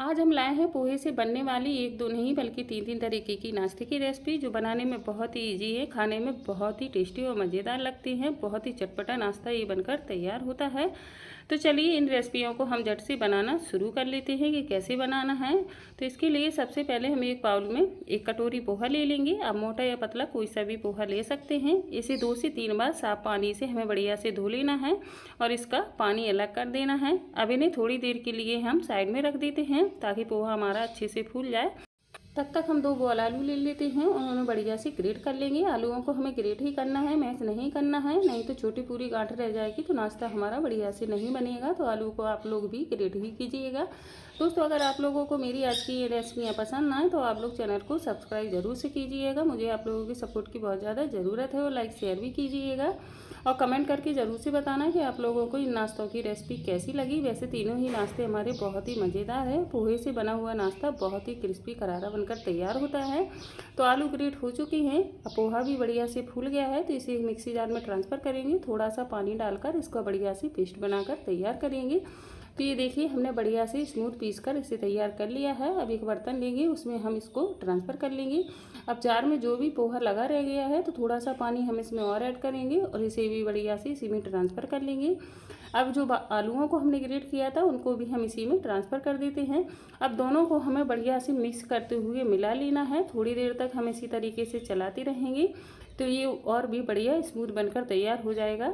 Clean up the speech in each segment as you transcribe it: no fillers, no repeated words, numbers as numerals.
आज हम लाए हैं पोहे से बनने वाली एक दो नहीं बल्कि तीन तीन तरीके की नाश्ते की रेसिपी, जो बनाने में बहुत ही इजी है, खाने में बहुत ही टेस्टी और मज़ेदार लगती है। बहुत ही चटपटा नाश्ता ये बनकर तैयार होता है। तो चलिए इन रेसिपियों को हम झट से बनाना शुरू कर लेते हैं कि कैसे बनाना है। तो इसके लिए सबसे पहले हम एक बाउल में एक कटोरी पोहा ले लेंगे। आप मोटा या पतला कोई सा भी पोहा ले सकते हैं। इसे 2 से 3 बार साफ पानी से हमें बढ़िया से धो लेना है और इसका पानी अलग कर देना है। अब इन्हें थोड़ी देर के लिए हम साइड में रख देते हैं ताकि पोहा हमारा अच्छे से फूल जाए। तब तक हम 2 बॉल आलू ले लेते हैं और उन्हें बढ़िया से ग्रेट कर लेंगे। आलूओं को हमें ग्रेट ही करना है, मैश नहीं करना है, नहीं तो छोटी पूरी गांठ रह जाएगी तो नाश्ता हमारा बढ़िया से नहीं बनेगा। तो आलू को आप लोग भी ग्रेट ही कीजिएगा। दोस्तों, अगर आप लोगों को मेरी आज की ये रेसिपियाँ पसंद आए तो आप लोग चैनल को सब्सक्राइब जरूर से कीजिएगा। मुझे आप लोगों की सपोर्ट की बहुत ज़्यादा ज़रूरत है और लाइक शेयर भी कीजिएगा और कमेंट करके ज़रूर से बताना कि आप लोगों को इन नाश्तों की रेसिपी कैसी लगी। वैसे तीनों ही नाश्ते हमारे बहुत ही मज़ेदार है। पोहे से बना हुआ नाश्ता बहुत ही क्रिस्पी करारा बनकर तैयार होता है। तो आलू ग्रेट हो चुकी हैं, अब पोहा भी बढ़िया से फूल गया है। तो इसे मिक्सी जार में ट्रांसफ़र करेंगे। थोड़ा सा पानी डालकर इसका बढ़िया से पेस्ट बनाकर तैयार करेंगे। तो ये देखिए हमने बढ़िया से स्मूथ पीस कर इसे तैयार कर लिया है। अब एक बर्तन लेंगे, उसमें हम इसको ट्रांसफ़र कर लेंगे। अब जार में जो भी पोहा लगा रह गया है तो थोड़ा सा पानी हम इसमें और ऐड करेंगे और इसे भी बढ़िया से इसी में ट्रांसफ़र कर लेंगे। अब जो आलूओं को हमने ग्रेट किया था उनको भी हम इसी में ट्रांसफ़र कर देते हैं। अब दोनों को हमें बढ़िया से मिक्स करते हुए मिला लेना है। थोड़ी देर तक हम इसी तरीके से चलाते रहेंगे तो ये और भी बढ़िया स्मूथ बनकर तैयार हो जाएगा।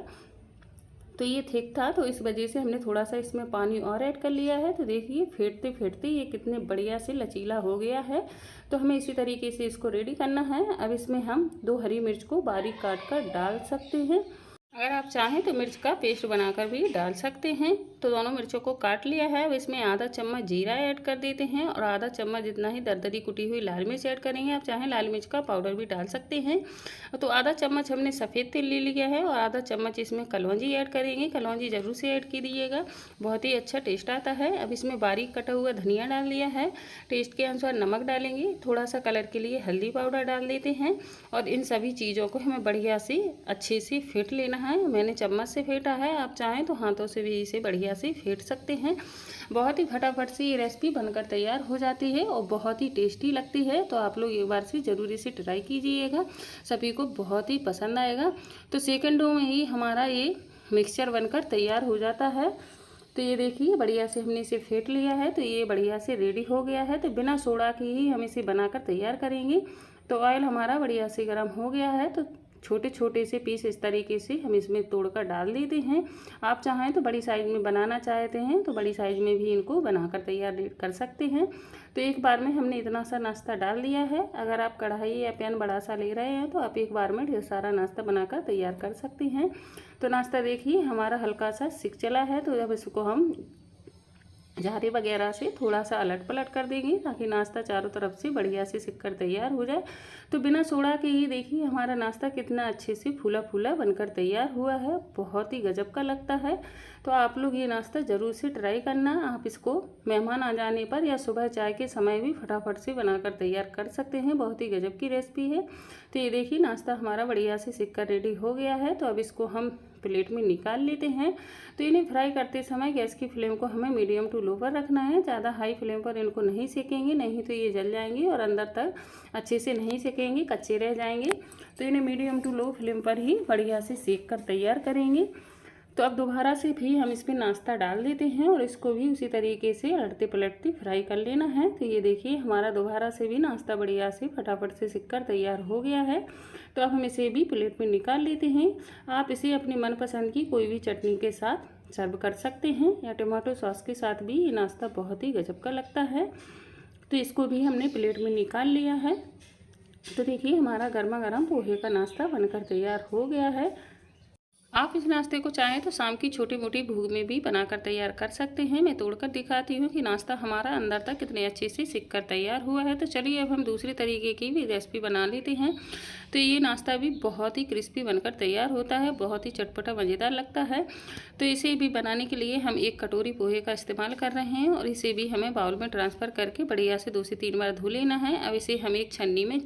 तो ये थिक था तो इस वजह से हमने थोड़ा सा इसमें पानी और ऐड कर लिया है। तो देखिए फेंटते फेंटते ये कितने बढ़िया से लचीला हो गया है। तो हमें इसी तरीके से इसको रेडी करना है। अब इसमें हम 2 हरी मिर्च को बारीक काट कर डाल सकते हैं। अगर आप चाहें तो मिर्च का पेस्ट बनाकर भी डाल सकते हैं। तो दोनों मिर्चों को काट लिया है। अब इसमें आधा चम्मच जीरा ऐड कर देते हैं और आधा चम्मच जितना ही दरदरी कुटी हुई लाल मिर्च ऐड करेंगे। आप चाहें लाल मिर्च का पाउडर भी डाल सकते हैं। तो आधा चम्मच हमने सफ़ेद तिल ले लिया है और आधा चम्मच इसमें कलौंजी ऐड करेंगे। कलौंजी ज़रूर से ऐड कीजिएगा, बहुत ही अच्छा टेस्ट आता है। अब इसमें बारीक कटा हुआ धनिया डाल लिया है। टेस्ट के अनुसार नमक डालेंगे, थोड़ा सा कलर के लिए हल्दी पाउडर डाल देते हैं और इन सभी चीज़ों को हमें बढ़िया से अच्छे से फेंट लेना है। मैंने चम्मच से फेंटा है, आप चाहें तो हाथों से भी इसे बढ़िया से फेंट सकते हैं। बहुत ही फटाफट से ये रेसिपी बनकर तैयार हो जाती है और बहुत ही टेस्टी लगती है। तो आप लोग एक बार से ज़रूर इसे ट्राई कीजिएगा, सभी को बहुत ही पसंद आएगा। तो सेकंडों में ही हमारा ये मिक्सचर बनकर तैयार हो जाता है। तो ये देखिए बढ़िया से हमने इसे फेंट लिया है। तो ये बढ़िया से रेडी हो गया है। तो बिना सोडा के ही हम इसे बनाकर तैयार करेंगे। तो ऑयल हमारा बढ़िया से गर्म हो गया है। तो छोटे छोटे से पीस इस तरीके से हम इसमें तोड़कर डाल देते हैं। आप चाहें तो बड़ी साइज़ में बनाना चाहते हैं तो बड़ी साइज़ में भी इनको बनाकर तैयार कर सकते हैं। तो एक बार में हमने इतना सा नाश्ता डाल दिया है। अगर आप कढ़ाई या पैन बड़ा सा ले रहे हैं तो आप एक बार में ढेर सारा नाश्ता बनाकर तैयार कर सकते हैं। तो नाश्ता देखिए हमारा हल्का सा सिक चला है। तो अब इसको हम झारे वगैरह से थोड़ा सा अलट पलट कर देंगे ताकि नाश्ता चारों तरफ से बढ़िया से सिक कर तैयार हो जाए। तो बिना सोडा के ही देखिए हमारा नाश्ता कितना अच्छे से फूला फूला बनकर तैयार हुआ है, बहुत ही गजब का लगता है। तो आप लोग ये नाश्ता ज़रूर से ट्राई करना। आप इसको मेहमान आ जाने पर या सुबह चाय के समय भी फटाफट से बनाकर तैयार कर सकते हैं, बहुत ही गजब की रेसिपी है। तो ये देखिए नाश्ता हमारा बढ़िया से सिक कर रेडी हो गया है। तो अब इसको हम प्लेट में निकाल लेते हैं। तो इन्हें फ्राई करते समय गैस की फ्लेम को हमें मीडियम टू लो पर रखना है। ज़्यादा हाई फ्लेम पर इनको नहीं सेकेंगे, नहीं तो ये जल जाएंगे और अंदर तक अच्छे से नहीं सेकेंगे, कच्चे रह जाएंगे। तो इन्हें मीडियम टू लो फ्लेम पर ही बढ़िया से सेक कर तैयार करेंगे। तो अब दोबारा से भी हम इसमें नाश्ता डाल देते हैं और इसको भी उसी तरीके से अलटते पलटते फ्राई कर लेना है। तो ये देखिए हमारा दोबारा से भी नाश्ता बढ़िया से फटाफट से सिक कर तैयार हो गया है। तो अब हम इसे भी प्लेट में निकाल लेते हैं। आप इसे अपनी मनपसंद की कोई भी चटनी के साथ सर्व कर सकते हैं या टमाटो सॉस के साथ भी ये नाश्ता बहुत ही गजब का लगता है। तो इसको भी हमने प्लेट में निकाल लिया है। तो देखिए हमारा गर्मा गर्म पोहे का नाश्ता बनकर तैयार हो गया है। आप इस नाश्ते को चाहें तो शाम की छोटी मोटी भूख में भी बनाकर तैयार कर सकते हैं। मैं तोड़कर दिखाती हूँ कि नाश्ता हमारा अंदर तक कितने अच्छे से सिक कर तैयार हुआ है। तो चलिए अब हम दूसरी तरीके की भी रेसिपी बना लेते हैं। तो ये नाश्ता भी बहुत ही क्रिस्पी बनकर तैयार होता है, बहुत ही चटपटा मज़ेदार लगता है। तो इसे भी बनाने के लिए हम एक कटोरी पोहे का इस्तेमाल कर रहे हैं और इसे भी हमें बाउल में ट्रांसफ़र करके बढ़िया से 2 से 3 बार धो लेना है। अब इसे हम एक छन्नी में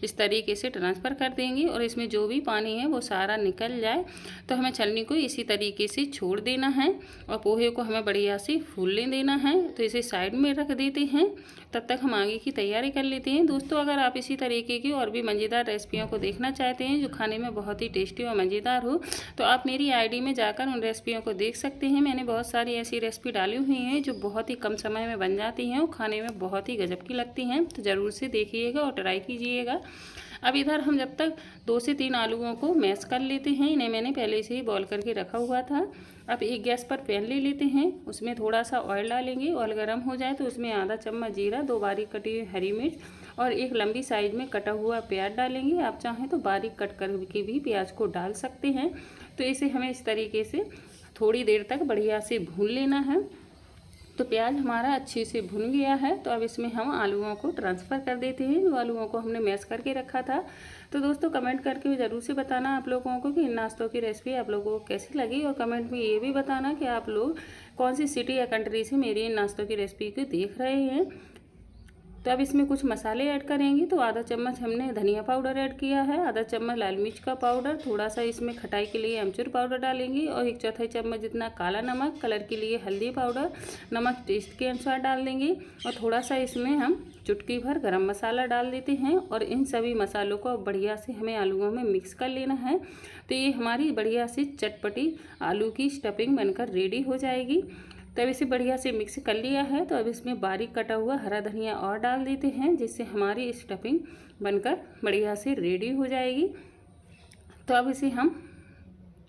इस तरीके से ट्रांसफ़र कर देंगे और इसमें जो भी पानी है वो सारा निकल जाए। तो हमें छलनी को इसी तरीके से छोड़ देना है और पोहे को हमें बढ़िया से फूलने देना है। तो इसे साइड में रख देते हैं, तब तक हम आगे की तैयारी कर लेते हैं। दोस्तों, अगर आप इसी तरीके की और भी मज़ेदार रेसिपियों को देखना चाहते हैं जो खाने में बहुत ही टेस्टी और मज़ेदार हो, तो आप मेरी आईडी में जाकर उन रेसिपियों को देख सकते हैं। मैंने बहुत सारी ऐसी रेसिपी डाली हुई हैं जो बहुत ही कम समय में बन जाती हैं और खाने में बहुत ही गजब की लगती हैं। तो ज़रूर से देखिएगा और ट्राई कीजिएगा। अब इधर हम जब तक 2 से 3 आलूओं को मैश कर लेते हैं। इन्हें मैंने पहले से ही बॉईल करके रखा हुआ था। अब एक गैस पर पैन ले लेते हैं, उसमें थोड़ा सा ऑयल डालेंगे। ऑयल गर्म हो जाए तो उसमें आधा चम्मच जीरा, 2 बारीक कटी हुई हरी मिर्च और एक लंबी साइज में कटा हुआ प्याज डालेंगे। आप चाहें तो बारीक कट करके भी प्याज को डाल सकते हैं। तो इसे हमें इस तरीके से थोड़ी देर तक बढ़िया से भून लेना है। तो प्याज हमारा अच्छे से भुन गया है। तो अब इसमें हम आलूओं को ट्रांसफ़र कर देते हैं, जो आलूओं को हमने मैश करके रखा था। तो दोस्तों, कमेंट करके ज़रूर से बताना आप लोगों को कि इन नाश्तों की रेसिपी आप लोगों को कैसी लगी, और कमेंट में ये भी बताना कि आप लोग कौन सी सिटी या कंट्री से मेरी इन नाश्तों की रेसिपी को देख रहे हैं। तो अब इसमें कुछ मसाले ऐड करेंगे। तो आधा चम्मच हमने धनिया पाउडर ऐड किया है, आधा चम्मच लाल मिर्च का पाउडर, थोड़ा सा इसमें खटाई के लिए अमचूर पाउडर डालेंगे और 1/4 चम्मच जितना काला नमक, कलर के लिए हल्दी पाउडर, नमक टेस्ट के अनुसार डाल देंगे और थोड़ा सा इसमें हम चुटकी भर गरम मसाला डाल देते हैं। और इन सभी मसालों को बढ़िया से हमें आलूओं में मिक्स कर लेना है। तो ये हमारी बढ़िया से चटपटी आलू की स्टफिंग बनकर रेडी हो जाएगी। तो अब इसे बढ़िया से मिक्स कर लिया है। तो अब इसमें बारीक कटा हुआ हरा धनिया और डाल देते हैं, जिससे हमारी स्टफिंग बनकर बढ़िया से रेडी हो जाएगी। तो अब इसे हम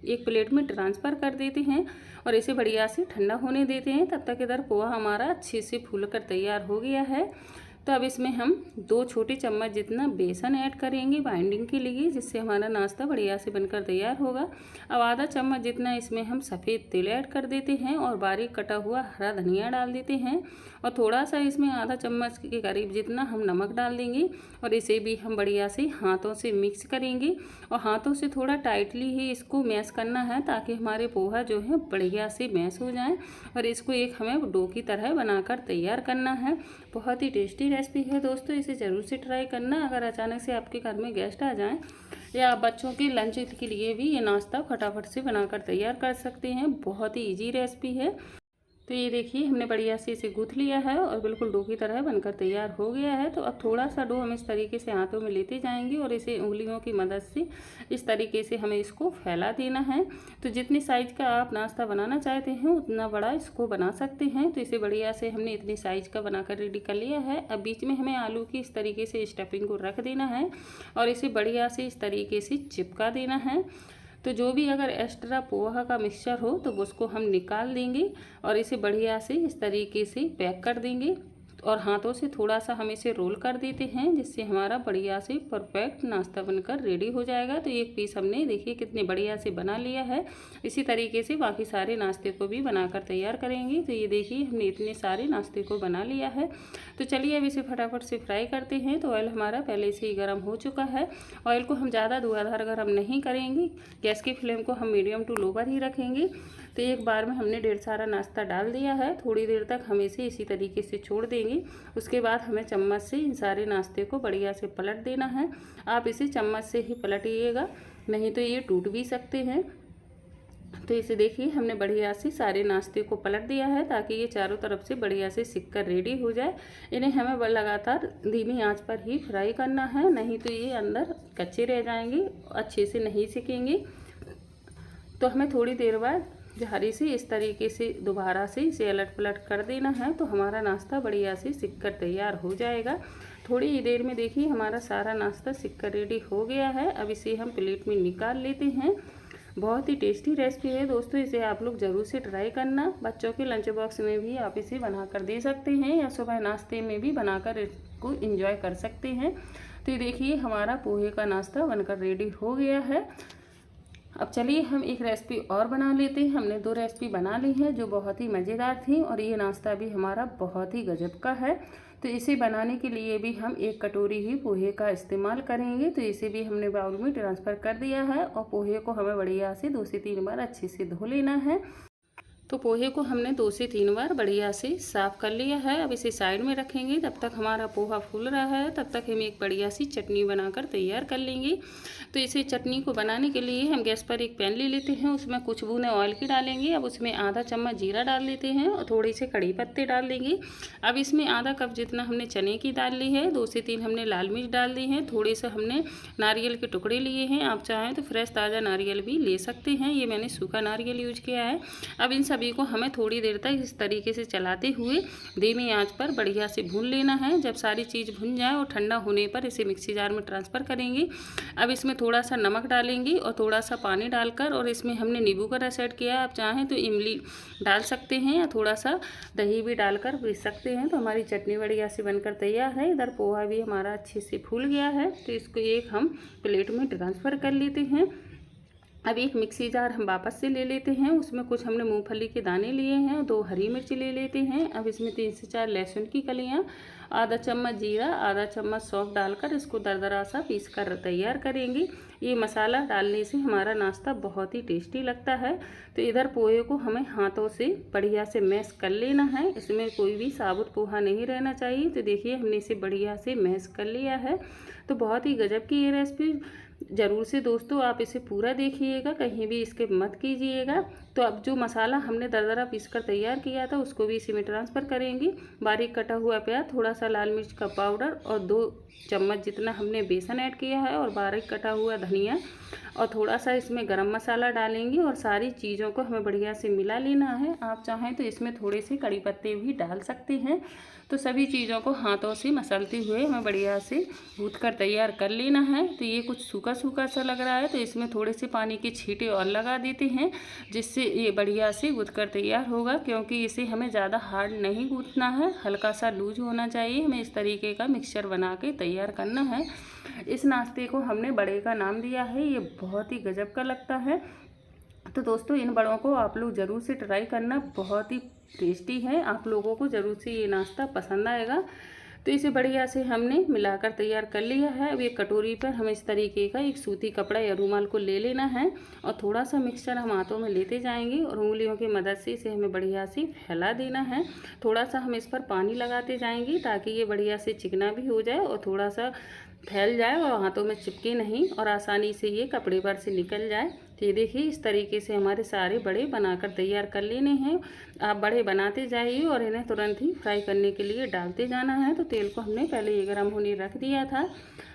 एक प्लेट में ट्रांसफ़र कर देते हैं और इसे बढ़िया से ठंडा होने देते हैं। तब तक इधर पोहा हमारा अच्छे से फूल कर तैयार हो गया है। तो अब इसमें हम 2 छोटे चम्मच जितना बेसन ऐड करेंगे बाइंडिंग के लिए, जिससे हमारा नाश्ता बढ़िया से बनकर तैयार होगा। अब आधा चम्मच जितना इसमें हम सफ़ेद तिल ऐड कर देते हैं और बारीक कटा हुआ हरा धनिया डाल देते हैं और थोड़ा सा इसमें आधा चम्मच के करीब जितना हम नमक डाल देंगे और इसे भी हम बढ़िया से हाथों से मिक्स करेंगे। और हाथों से थोड़ा टाइटली ही इसको मैश करना है, ताकि हमारे पोहा जो है बढ़िया से मैश हो जाए। और इसको एक हमें डो की तरह बनाकर तैयार करना है। बहुत ही टेस्टी रेसिपी है दोस्तों, इसे ज़रूर से ट्राई करना। अगर अचानक से आपके घर में गेस्ट आ जाएं या बच्चों के लंच के लिए भी ये नाश्ता फटाफट से बनाकर तैयार कर सकते हैं। बहुत ही इजी रेसिपी है। तो ये देखिए, हमने बढ़िया से इसे गूँथ लिया है और बिल्कुल डो की तरह बनकर तैयार हो गया है। तो अब थोड़ा सा डो हम इस तरीके से हाथों में लेते जाएंगे और इसे उंगलियों की मदद से इस तरीके से हमें इसको फैला देना है। तो जितनी साइज़ का आप नाश्ता बनाना चाहते हैं उतना बड़ा इसको बना सकते हैं। तो इसे बढ़िया से हमने इतनी साइज़ का बनाकर रेडी कर लिया है। अब बीच में हमें आलू की इस तरीके से स्टफिंग को रख देना है और इसे बढ़िया से इस तरीके से चिपका देना है। तो जो भी अगर एक्स्ट्रा पोहा का मिक्सचर हो तो उसको हम निकाल देंगे और इसे बढ़िया से इस तरीके से पैक कर देंगे और हाथों से थोड़ा सा हम इसे रोल कर देते हैं, जिससे हमारा बढ़िया से परफेक्ट नाश्ता बनकर रेडी हो जाएगा। तो एक पीस हमने देखिए कितने बढ़िया से बना लिया है। इसी तरीके से बाकी सारे नाश्ते को भी बनाकर तैयार करेंगे। तो ये देखिए, हमने इतने सारे नाश्ते को बना लिया है। तो चलिए अब इसे फटाफट से फ्राई करते हैं। तो ऑयल हमारा पहले से ही गर्म हो चुका है। ऑयल को हम ज़्यादा धुआंधार गर्म नहीं करेंगे, गैस की फ्लेम को हम मीडियम टू लो पर ही रखेंगे। तो एक बार में हमने ढेर सारा नाश्ता डाल दिया है। थोड़ी देर तक हम इसे इसी तरीके से छोड़ देंगे। उसके बाद हमें चम्मच से इन सारे नाश्ते को बढ़िया से पलट देना है। आप इसे चम्मच से ही पलटिएगा, नहीं तो ये टूट भी सकते हैं। तो इसे देखिए, हमने बढ़िया से सारे नाश्ते को पलट दिया है ताकि ये चारों तरफ से बढ़िया से सिक कर रेडी हो जाए। इन्हें हमें लगातार धीमी आंच पर ही फ्राई करना है, नहीं तो ये अंदर कच्चे रह जाएंगे, अच्छे से नहीं सिकेंगे। तो हमें थोड़ी देर बाद झाड़ी से इस तरीके से दोबारा से इसे अलट पलट कर देना है। तो हमारा नाश्ता बढ़िया से सिक कर तैयार हो जाएगा। थोड़ी ही देर में देखिए हमारा सारा नाश्ता सिक कर रेडी हो गया है। अब इसे हम प्लेट में निकाल लेते हैं। बहुत ही टेस्टी रेसिपी है दोस्तों, इसे आप लोग ज़रूर से ट्राई करना। बच्चों के लंच बॉक्स में भी आप इसे बनाकर दे सकते हैं या सुबह नाश्ते में भी बनाकर इसको एंजॉय कर सकते हैं। तो ये देखिए, हमारा पोहे का नाश्ता बनकर रेडी हो गया है। अब चलिए हम एक रेसिपी और बना लेते हैं। हमने 2 रेसिपी बना ली हैं जो बहुत ही मज़ेदार थी और ये नाश्ता भी हमारा बहुत ही गजब का है। तो इसे बनाने के लिए भी हम 1 कटोरी ही पोहे का इस्तेमाल करेंगे। तो इसे भी हमने बाउल में ट्रांसफ़र कर दिया है और पोहे को हमें बढ़िया से 2 से 3 बार अच्छे से धो लेना है। तो पोहे को हमने 2 से 3 बार बढ़िया से साफ़ कर लिया है। अब इसे साइड में रखेंगे। तब तक हमारा पोहा फूल रहा है, तब तक हम एक बढ़िया सी चटनी बनाकर तैयार कर लेंगे। तो इसे चटनी को बनाने के लिए हम गैस पर एक पैन ले लेते हैं, उसमें कुछ बूंदें ऑयल की डालेंगे। अब उसमें आधा चम्मच जीरा डाल लेते हैं और थोड़ी से कड़ी पत्ते डाल देंगे। अब इसमें आधा कप जितना हमने चने की दाल ली है, 2 से 3 हमने लाल मिर्च डाल दी है, थोड़े से हमने नारियल के टुकड़े लिए हैं। आप चाहें तो फ्रेश ताज़ा नारियल भी ले सकते हैं, ये मैंने सूखा नारियल यूज किया है। अब इन सभी को हमें थोड़ी देर तक इस तरीके से चलाते हुए धीमी आंच पर बढ़िया से भून लेना है। जब सारी चीज़ भुन जाए और ठंडा होने पर इसे मिक्सी जार में ट्रांसफ़र करेंगे। अब इसमें थोड़ा सा नमक डालेंगे और थोड़ा सा पानी डालकर, और इसमें हमने नींबू का रस ऐड किया है। आप चाहें तो इमली डाल सकते हैं या थोड़ा सा दही भी डालकर पीस सकते हैं। तो हमारी चटनी बढ़िया से बनकर तैयार है। इधर पोहा भी हमारा अच्छे से फूल गया है, तो इसको एक हम प्लेट में ट्रांसफ़र कर लेते हैं। अब एक मिक्सी जार हम वापस से ले लेते हैं, उसमें कुछ हमने मूंगफली के दाने लिए हैं, 2 हरी मिर्च ले लेते हैं। अब इसमें 3 से 4 लहसुन की कलियां, आधा चम्मच जीरा, आधा चम्मच सौंफ डालकर इसको दरदरा सा पीस कर तैयार करेंगे। ये मसाला डालने से हमारा नाश्ता बहुत ही टेस्टी लगता है। तो इधर पोहे को हमें हाथों से बढ़िया से मैश कर लेना है, इसमें कोई भी साबुत पोहा नहीं रहना चाहिए। तो देखिए हमने इसे बढ़िया से मैश कर लिया है। तो बहुत ही गजब की ये रेसिपी ज़रूर से दोस्तों आप इसे पूरा देखिएगा, कहीं भी स्किप मत कीजिएगा। तो अब जो मसाला हमने दरदरा पीस कर तैयार किया था उसको भी इसी में ट्रांसफ़र करेंगे। बारीक कटा हुआ प्याज, थोड़ा सा लाल मिर्च का पाउडर और 2 चम्मच जितना हमने बेसन ऐड किया है, और बारीक कटा हुआ धनिया, और थोड़ा सा इसमें गरम मसाला डालेंगे। और सारी चीज़ों को हमें बढ़िया से मिला लेना है। आप चाहें तो इसमें थोड़े से कड़ी पत्ते भी डाल सकते हैं। तो सभी चीज़ों को हाथों से मसलते हुए हमें बढ़िया से गूँथ कर तैयार कर लेना है। तो ये कुछ सूखा सूखा सा लग रहा है, तो इसमें थोड़े से पानी के छींटे और लगा देते हैं, जिससे ये बढ़िया से गूँथ कर तैयार होगा। क्योंकि इसे हमें ज़्यादा हार्ड नहीं गूँथना है, हल्का सा लूज होना चाहिए। हमें इस तरीके का मिक्सचर बना के तैयार करना है। इस नाश्ते को हमने बड़े का नाम दिया है, ये बहुत ही गजब का लगता है। तो दोस्तों इन बड़ों को आप लोग ज़रूर से ट्राई करना, बहुत ही टेस्टी है। आप लोगों को ज़रूर से ये नाश्ता पसंद आएगा। तो इसे बढ़िया से हमने मिलाकर तैयार कर लिया है। अब एक कटोरी पर हमें इस तरीके का एक सूती कपड़ा या रूमाल को ले लेना है, और थोड़ा सा मिक्सचर हम हाथों में लेते जाएंगे और उंगलियों की मदद से इसे हमें बढ़िया से फैला देना है। थोड़ा सा हम इस पर पानी लगाते जाएंगे ताकि ये बढ़िया से चिकना भी हो जाए और थोड़ा सा फैल जाए और हाथों में चिपके नहीं, और आसानी से ये कपड़े पर से निकल जाए। तो ये देखिए इस तरीके से हमारे सारे बड़े बनाकर तैयार कर लेने हैं। आप बड़े बनाते जाइए और इन्हें तुरंत ही फ्राई करने के लिए डालते जाना है। तो तेल को हमने पहले ये गर्म होने रख दिया था।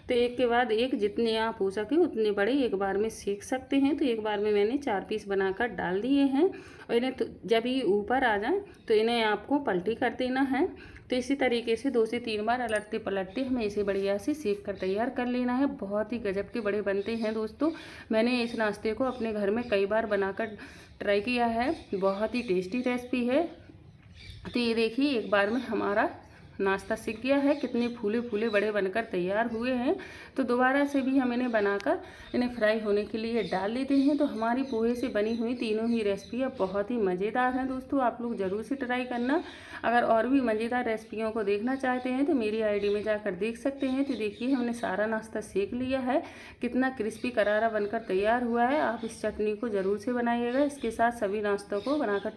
तो एक के बाद एक जितने आप हो सके उतने बड़े एक बार में सेक सकते हैं। तो एक बार में मैंने 4 पीस बनाकर डाल दिए हैं, और इन्हें जब ये ऊपर आ जाए तो इन्हें आपको पलटी कर देना है। तो इसी तरीके से 2 से 3 बार अलटते पलटते हमें इसे बढ़िया से सेक कर तैयार कर लेना है। बहुत ही गजब के बड़े बनते हैं दोस्तों। मैंने इस नाश्ते को अपने घर में कई बार बनाकर ट्राई किया है, बहुत ही टेस्टी रेसिपी है। तो ये देखिए एक बार में हमारा नाश्ता सीख गया है, कितने फूले फूले बड़े बनकर तैयार हुए हैं। तो दोबारा से भी हम इन्हें बनाकर इन्हें फ्राई होने के लिए डाल देते हैं। तो हमारी पोहे से बनी हुई तीनों ही रेसिपियाँ बहुत ही मज़ेदार हैं दोस्तों, आप लोग ज़रूर से ट्राई करना। अगर और भी मज़ेदार रेसिपियों को देखना चाहते हैं तो मेरी आईडी में जाकर देख सकते हैं। तो देखिए हमने सारा नाश्ता सेक लिया है, कितना क्रिस्पी करारा बनकर तैयार हुआ है। आप इस चटनी को ज़रूर से बनाइएगा, इसके साथ सभी नाश्तों को बनाकर